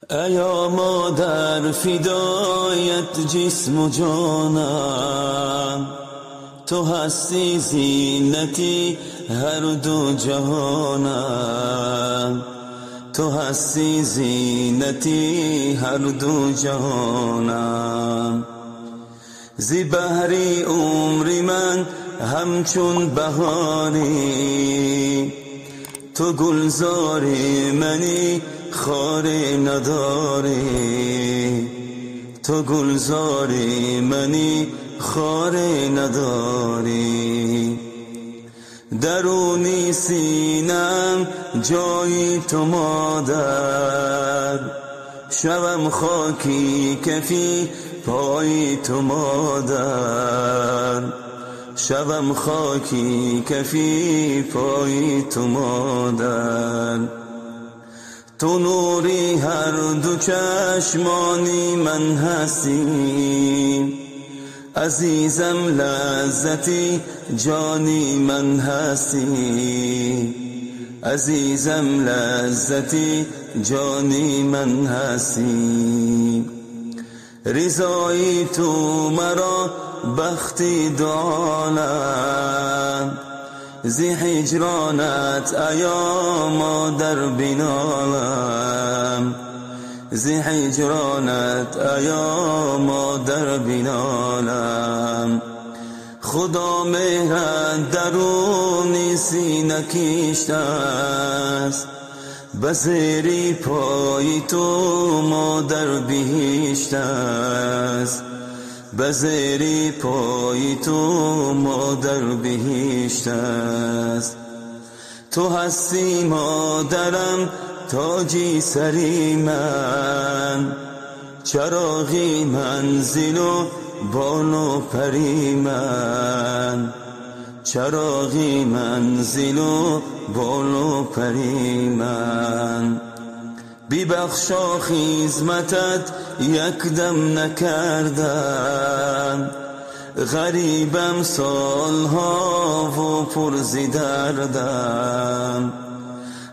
ایا مادر فدایت جسم و جانم، تو هستی زینتی هر دو جهانم، تو هستی زینتی هر دو جهانم. زی بحری عمری من همچون بهاری، تو گلزاری منی خار نداری، تو گلزاری منی خار نداری. درونی سینم جای تو مادر، شوم خاکی کفی پای تو مادر، شوم خاکی کفی پای تو مادر. تو نوری هر دو چشمانی من هستی، عزیزم لذتی جانی من هستی، عزیزم لذتی جانی من هستی. رضایی تو مرا بختی دو عالم، زی هجرانت ایا مادر بینالم، زی هجرانت ایا مادر بینالم. خدا مهرت درونی سینه کشته است، بزیری پای تو مادر بهشت است، بزیری پای تو مادر بهشت است. تو هستی مادرم تاجی سری من، چراغی منزل و بال و پری من، چراغی منزل و بال و پری من. ببخشا خدمتت یک دم نکردم، غریبم سالها و پر ز دردم،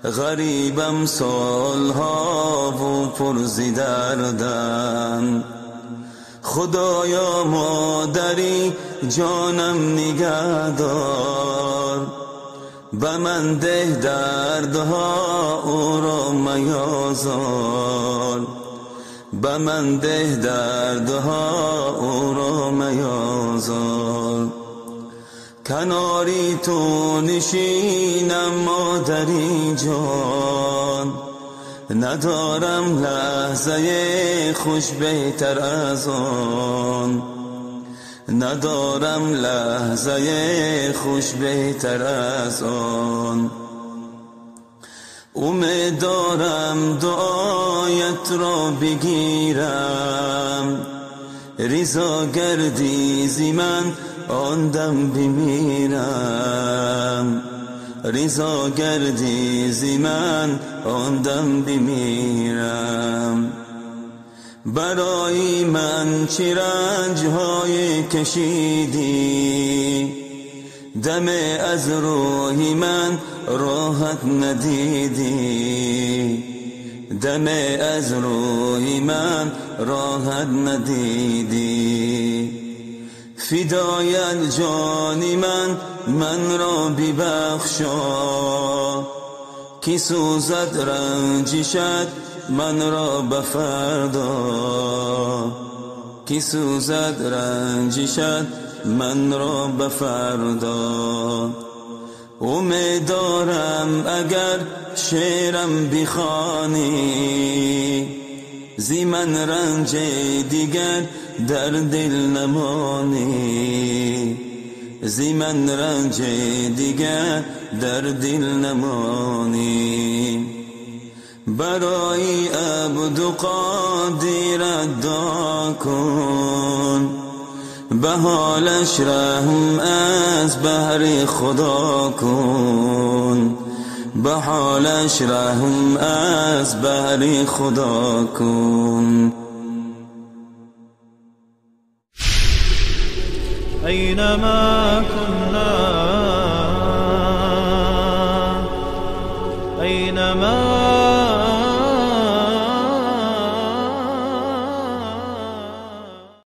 غریبم سالها و پر ز دردم. خدایا مادری جانم نگهدار، به من ده دردها او را میازار، به من ده دردها او را میازار. کناری تو نشینم مادری جان، ندارم لحظه خوش بهتر از آن، ندارم لحظه خوش بهتر از آن. امید دارم دعایت را بگیرم، رضا گردی زی من آن دم بمیرم، رضا گردی زی من آن دم بمیرم. برای من چه رنج‌های کشیدی، دم از روح من راحت ندیدی، دم از روح من راحت ندیدی. فدایت جان من را ببخشا، کی سوزد رنجشت من را بفردا، کی سوزد رنجشت من را بفردا. امید دارم اگر شعرم بخوانی، زی من رنج دیگر در دل نمانی، زی من رنج دیگر در دل نمانی. برای عبد و قادر دعا کن، به حالش رحم از بهر خدا کن، به حالش رحم از بهر خدا کن. أينما كنا